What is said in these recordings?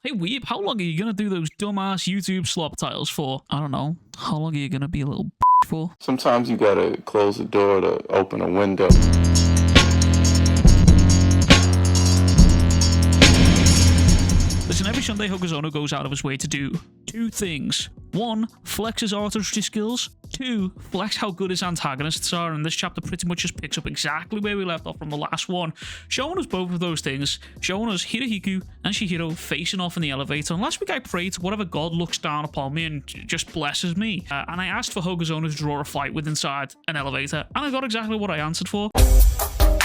Hey Weeb, how long are you gonna do those dumbass YouTube slop titles for? I don't know. How long are you gonna be a little for? Sometimes you gotta close the door to open a window. Listen, every Sunday Hokuzono goes out of his way to do two things. One, flex his artistry skills. Two, flex how good his antagonists are, and this chapter pretty much just picks up exactly where we left off from the last one, showing us both of those things, showing us Hirohiko and Chihiro facing off in the elevator. And last week I prayed to whatever god looks down upon me and just blesses me, and I asked for Hokuzono to draw a fight with inside an elevator, and I got exactly what I answered for.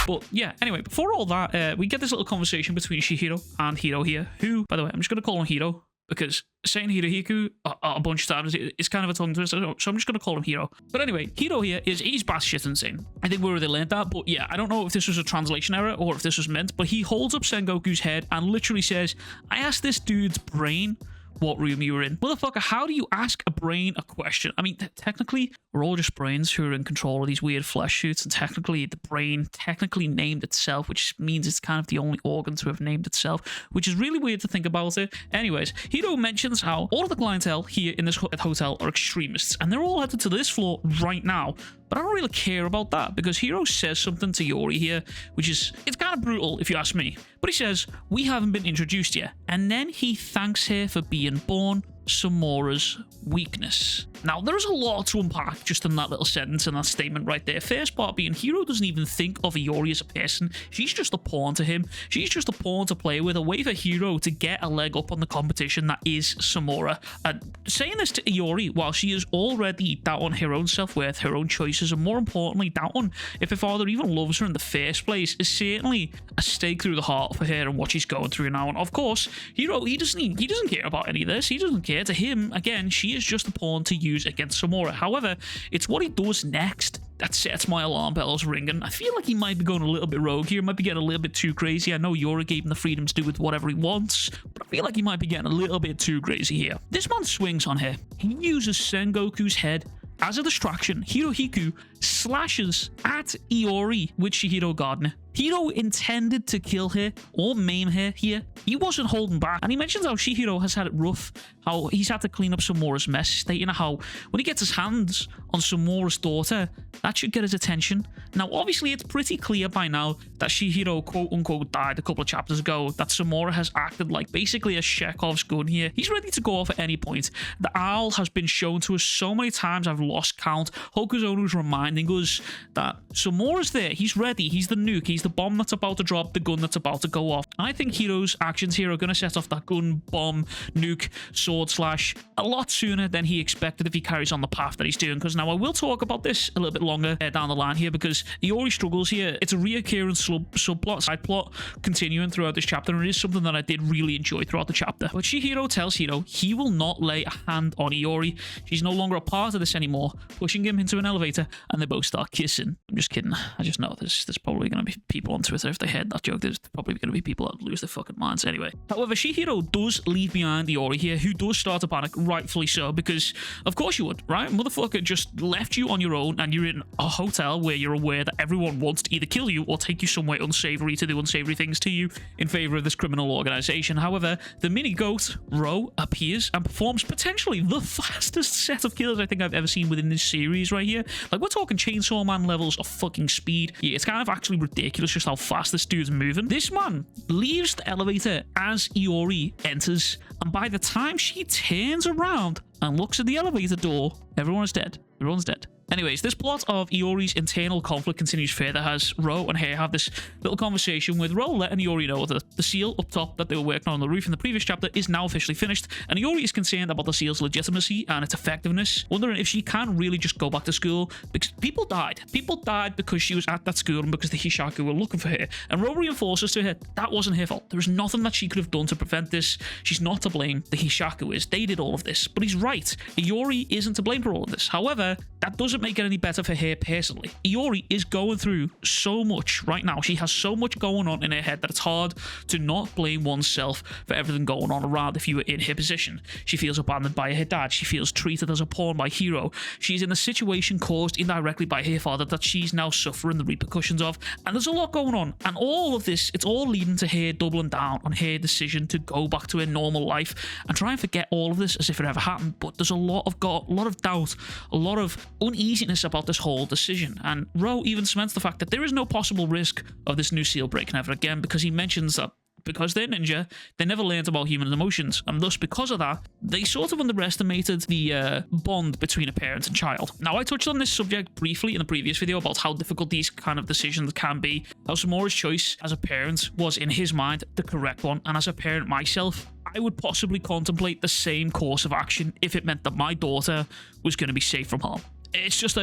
But yeah, anyway, before all that, we get this little conversation between Chihiro and Hiro here, who, by the way, I'm just going to call him Hiro, because saying Hirohiko a bunch of times is kind of a tongue twister, so I'm just going to call him Hiro. But anyway, Hiro here he's batshit insane. I think we already learned that, but yeah, I don't know if this was a translation error or if this was meant, but he holds up Sengoku's head and literally says, I asked this dude's brain what room you were in. Motherfucker, how do you ask a brain a question? I mean, technically, we're all just brains who are in control of these weird flesh suits, and technically, the brain technically named itself, which means it's kind of the only organ to have named itself, which is really weird to think about it. Anyways, Hiro mentions how all of the clientele here in this hotel are extremists, and they're all headed to this floor right now. But I don't really care about that, because Hiro says something to Yori here, which is, it's kind of brutal if you ask me. But he says, we haven't been introduced yet. And then he thanks her for being born Samura's weakness. Now, there's a lot to unpack just in that little sentence and that statement right there. First part being, Hiro doesn't even think of Yori as a person. She's just a pawn to him. She's just a pawn to play with, a way for Hiro to get a leg up on the competition that is Samura. And saying this to Yori while she is already down on her own self-worth, her own choices, and more importantly, down on if her father even loves her in the first place, is certainly a stake through the heart for her and what she's going through now. And of course, Hiro, he doesn't care about any of this. He doesn't care. To him, again, she is just a pawn to use against Samura. However, it's what he does next that sets my alarm bells ringing. I feel like he might be going a little bit rogue here, might be getting a little bit too crazy. I know Yori gave him the freedom to do with whatever he wants, but I feel like he might be getting a little bit too crazy here. This man swings on her. He uses Sengoku's head as a distraction. Hirohiko slashes at Iori with Chihiro Gardner. Hiro intended to kill her or maim her here. He wasn't holding back. And he mentions how Chihiro has had it rough, how he's had to clean up Samura's mess, stating how when he gets his hands on Samura's daughter, that should get his attention. Now, obviously, it's pretty clear by now that Chihiro quote-unquote died a couple of chapters ago, that Samura has acted like basically a Chekhov's gun here. He's ready to go off at any point. The owl has been shown to us so many times I've lost count. Hokuzono's reminding us that Samura's there. He's ready. He's the nuke. He's the bomb that's about to drop, the gun that's about to go off. And I think Hiro's actions here are going to set off that gun, bomb, nuke, sword slash a lot sooner than he expected if he carries on the path that he's doing. Because now I will talk about this a little bit longer down the line here, because Iori struggles here. It's a reoccurring subplot, side plot, continuing throughout this chapter, and it is something that I did really enjoy throughout the chapter. But Chihiro tells Hiro he will not lay a hand on Iori. She's no longer a part of this anymore, pushing him into an elevator, and they both start kissing. I'm just kidding. I just know there's probably going to be people on Twitter, if they heard that joke, there's probably going to be people that lose their fucking minds anyway. However, Chihiro does leave behind Iori here, who does start to panic, rightfully so, because of course you would, right? Motherfucker just left you on your own, and you're in a hotel where you're aware that everyone wants to either kill you or take you somewhere unsavory to do unsavory things to you in favor of this criminal organization. However, the mini goat, Ro, appears and performs potentially the fastest set of kills I think I've ever seen within this series right here. Like, we're talking Chainsaw Man levels of fucking speed. Yeah, it's kind of actually ridiculous just how fast this dude's moving. This man leaves the elevator as Iori enters, and by the time she turns around and looks at the elevator door, everyone is dead. Everyone's dead. Anyways, this plot of Iori's internal conflict continues further as Ro and her have this little conversation with Ro letting Iori know that the seal up top that they were working on the roof in the previous chapter is now officially finished, and Iori is concerned about the seal's legitimacy and its effectiveness, wondering if she can really just go back to school, because people died. People died because she was at that school and because the Hishaku were looking for her, and Ro reinforces to her that wasn't her fault. There was nothing that she could have done to prevent this. She's not to blame. The Hishaku is. They did all of this. But he's right. Iori isn't to blame for all of this. However, that doesn't make it any better for her personally. Yori is going through so much right now. She has so much going on in her head that it's hard to not blame oneself for everything going on around if you were in her position. She feels abandoned by her dad. She feels treated as a pawn by Hiro. She's in a situation caused indirectly by her father that she's now suffering the repercussions of. And there's a lot going on. And all of this, it's all leading to her doubling down on her decision to go back to her normal life and try and forget all of this as if it ever happened. But there's a lot of doubt, a lot of uneasiness about this whole decision. And Ro even cements the fact that there is no possible risk of this new seal breaking ever again, because he mentions that because they're ninja, they never learned about human emotions, and thus because of that, they sort of underestimated the bond between a parent and child. Now, I touched on this subject briefly in the previous video about how difficult these kind of decisions can be, how Samura's choice as a parent was, in his mind, the correct one, and as a parent myself, I would possibly contemplate the same course of action if it meant that my daughter was going to be safe from harm. It's just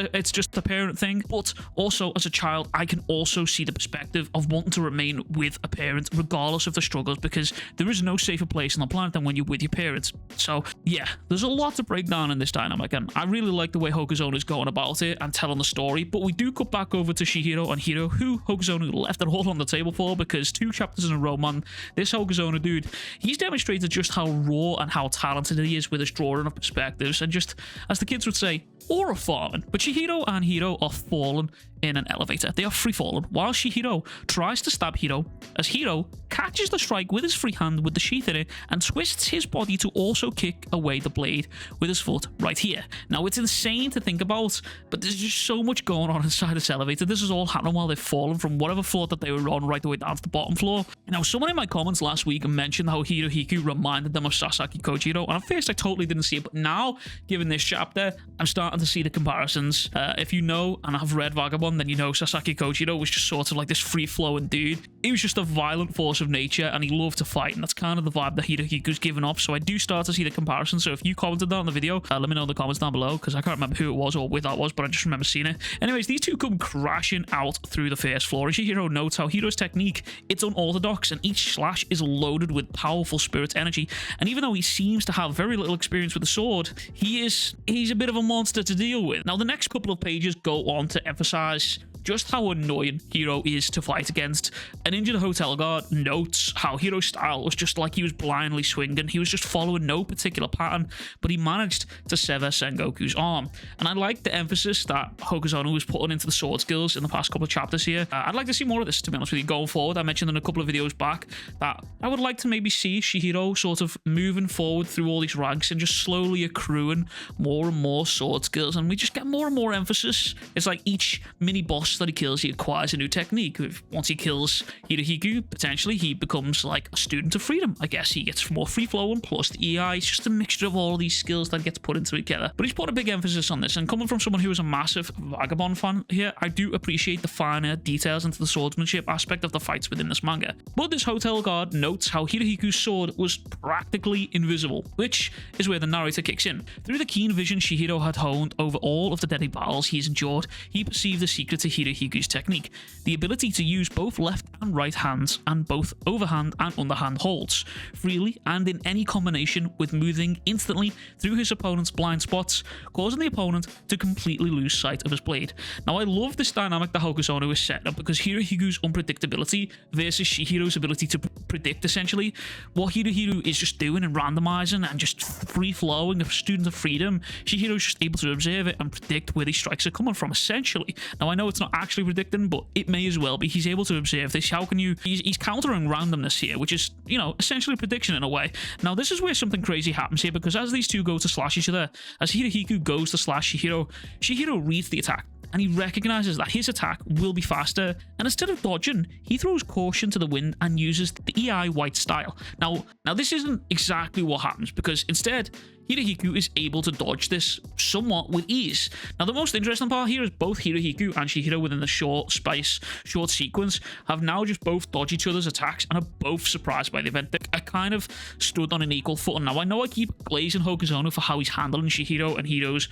a parent thing, but also as a child, I can also see the perspective of wanting to remain with a parent regardless of the struggles, because there is no safer place on the planet than when you're with your parents. So yeah, there's a lot to break down in this dynamic, and I really like the way Hokuzono is going about it and telling the story. But we do cut back over to Chihiro and Hiro, who Hokuzono left it all on the table for, because 2 chapters in a row, man, this Hokuzono dude, he's demonstrated just how raw and how talented he is with his drawing of perspectives, and just, as the kids would say, aura farming. But Chihiro and Hiro are fallen in an elevator. They are free falling while Chihiro tries to stab Hiro, as Hiro catches the strike with his free hand with the sheath in it and twists his body to also kick away the blade with his foot right here. Now, it's insane to think about, but there's just so much going on inside this elevator. This is all happening while they've fallen from whatever floor that they were on right the way down to the bottom floor. Now, someone in my comments last week mentioned how Hirohiko reminded them of Sasaki Kojiro, and at first I totally didn't see it, but now, given this chapter, I'm starting to see the comparisons. If you know and have read Vagabond, then you know Sasaki Kojiro was just sort of like this free-flowing dude. He was just a violent force of nature, and he loved to fight, and that's kind of the vibe that Hirohiko's given off. So I do start to see the comparison. So if you commented that on the video, let me know in the comments down below, because I can't remember who it was or where that was, but I just remember seeing it. Anyways, these two come crashing out through the first floor, and Chihiro notes how Hiro's technique, it's unorthodox, and each slash is loaded with powerful spirit energy. And even though he seems to have very little experience with the sword, he's a bit of a monster to deal with. Now, the next couple of pages go on to emphasize just how annoying Hiro is to fight against. An injured hotel guard notes how Hiro's style was just like he was blindly swinging. He was just following no particular pattern, but he managed to sever Sengoku's arm. And I like the emphasis that Hokuzono was putting into the sword skills in the past couple of chapters here. I'd like to see more of this, to be honest with you, going forward. I mentioned in a couple of videos back that I would like to maybe see Chihiro sort of moving forward through all these ranks and just slowly accruing more and more sword skills, and we just get more and more emphasis. It's like each mini boss that he kills, he acquires a new technique. Once he kills Hirohiko, potentially he becomes like a student of freedom. I guess he gets more free flowing plus the EI. It's just a mixture of all of these skills that gets put into together. But he's put a big emphasis on this, and coming from someone who is a massive Vagabond fan here, I do appreciate the finer details into the swordsmanship aspect of the fights within this manga. But this hotel guard notes how Hirohiko's sword was practically invisible, which is where the narrator kicks in. Through the keen vision Chihiro had honed over all of the deadly battles he's endured, he perceived the secret to Hirohiko's technique, the ability to use both left and right hands and both overhand and underhand holds, freely and in any combination, with moving instantly through his opponent's blind spots, causing the opponent to completely lose sight of his blade. Now, I love this dynamic that Hokuzono is setting up, because Hirohiko's unpredictability versus Chihiro's ability to predict essentially what Hirohiko is just doing and randomizing and just free-flowing, the student of freedom. Chihiro's just able to observe it and predict where these strikes are coming from, essentially. Now, I know it's not actually predicting, but it may as well be. He's able to observe this. How can you... He's countering randomness here, which is, you know, essentially prediction in a way. Now, this is where something crazy happens here, because as these two go to slash each other, as Hirohiko goes to slash Chihiro, Chihiro reads the attack, and he recognizes that his attack will be faster, and instead of dodging, he throws caution to the wind and uses the EI white style. Now this isn't exactly what happens, because instead, Hirohiko is able to dodge this somewhat with ease. Now, the most interesting part here is both Hirohiko and Chihiro within the short sequence have now just both dodged each other's attacks and are both surprised by the event. They are kind of stood on an equal footing. Now, I know I keep glazing Hokuzono for how he's handling Chihiro and Hiro's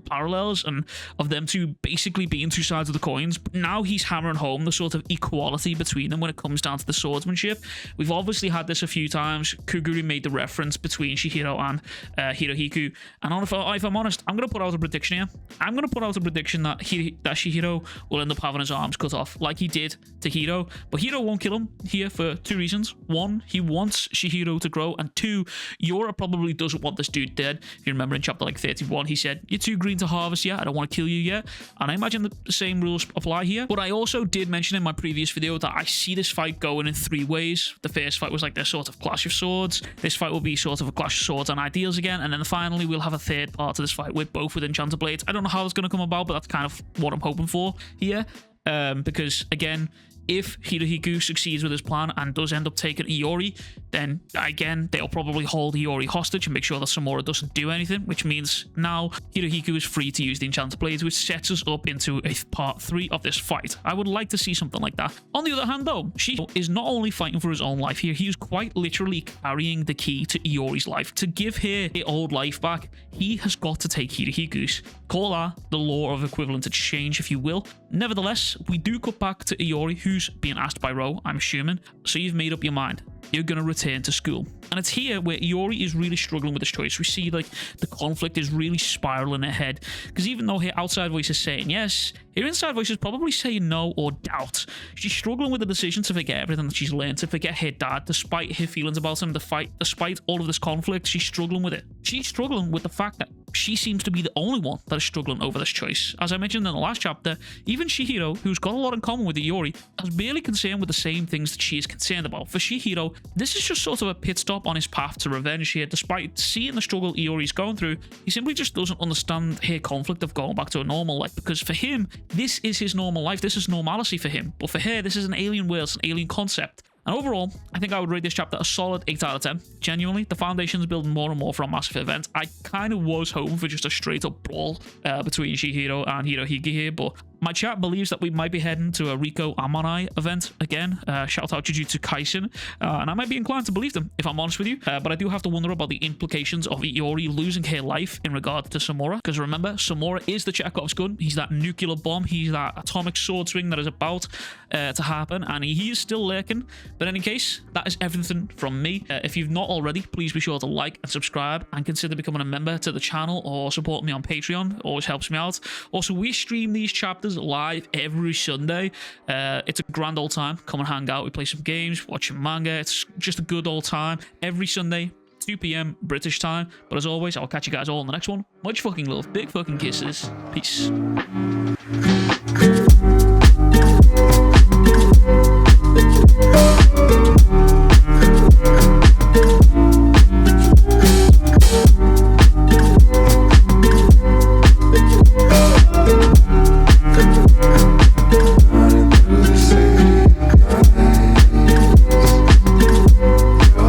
parallels and of them two basically being two sides of the coins, but now he's hammering home the sort of equality between them when it comes down to the swordsmanship. We've obviously had this a few times. Kuguri made the reference between Chihiro and Hirohiko. And if I'm honest, I'm going to put out a prediction here. I'm going to put out a prediction that Chihiro will end up having his arms cut off like he did to Hiro. But Hiro won't kill him here for two reasons. One, he wants Chihiro to grow. And two, Yori probably doesn't want this dude dead. If you remember in chapter like 31, he said, "You're too green to harvest yet. I don't want to kill you yet." And I imagine the same rules apply here. But I also did mention in my previous video that I see this fight going in three ways. The first fight was like this sort of clash of swords. This fight will be sort of a clash of swords and ideals again. And then finally, we'll have a third part to this fight with both with enchanted blades. I don't know how it's going to come about, but that's kind of what I'm hoping for here. Because again, if Hirohiko succeeds with his plan and does end up taking Iori, then again, they'll probably hold Iori hostage and make sure that Samura doesn't do anything, which means now Hirohiko is free to use the enchanted blades, which sets us up into a part 3 of this fight. I would like to see something like that. On the other hand, though, Chihiro is not only fighting for his own life here, he is quite literally carrying the key to Iori's life. To give her her old life back, he has got to take Hirohiko's. Call that the law of equivalent exchange, if you will. Nevertheless, we do cut back to Iori, who's being asked by Ro, I'm assuming. So you've made up your mind. You're going to return to school. And it's here where Iori is really struggling with this choice. We see like the conflict is really spiraling ahead. Because even though her outside voice is saying yes, her inside voice is probably saying no or doubt. She's struggling with the decision to forget everything that she's learned, to forget her dad, despite her feelings about him, despite all of this conflict. She's struggling with it. She's struggling with the fact that she seems to be the only one that is struggling over this choice. As I mentioned in the last chapter, even Chihiro, who's got a lot in common with Iori, is barely concerned with the same things that she is concerned about. For Chihiro, this is just sort of a pit stop on his path to revenge here. Despite seeing the struggle Iori's going through, he simply just doesn't understand her conflict of going back to a normal life, because for him, this is his normal life. This is normalcy for him. But for her, this is an alien world, it's an alien concept. And overall, I think I would rate this chapter a solid 8 out of 10. Genuinely, the foundation's building more and more for a massive event. I kind of was hoping for just a straight up brawl between Chihiro and Hirohiko here, but my chat believes that we might be heading to a Riko Amanai event again. Shout out Jujutsu Kaisen. And I might be inclined to believe them, if I'm honest with you. But I do have to wonder about the implications of Iori losing her life in regard to Samura. Because remember, Samura is the Chekhov's gun. He's that nuclear bomb. He's that atomic sword swing that is about to happen. And he is still lurking. But in any case, that is everything from me. If you've not already, please be sure to like and subscribe and consider becoming a member to the channel or supporting me on Patreon. Always helps me out. Also, we stream these chapters live every Sunday. It's a grand old time. Come and hang out. We play some games, watch some manga. It's just a good old time. Every Sunday, 2 p.m. British time. But as always, I'll catch you guys all in the next one. Much fucking love. Big fucking kisses. Peace.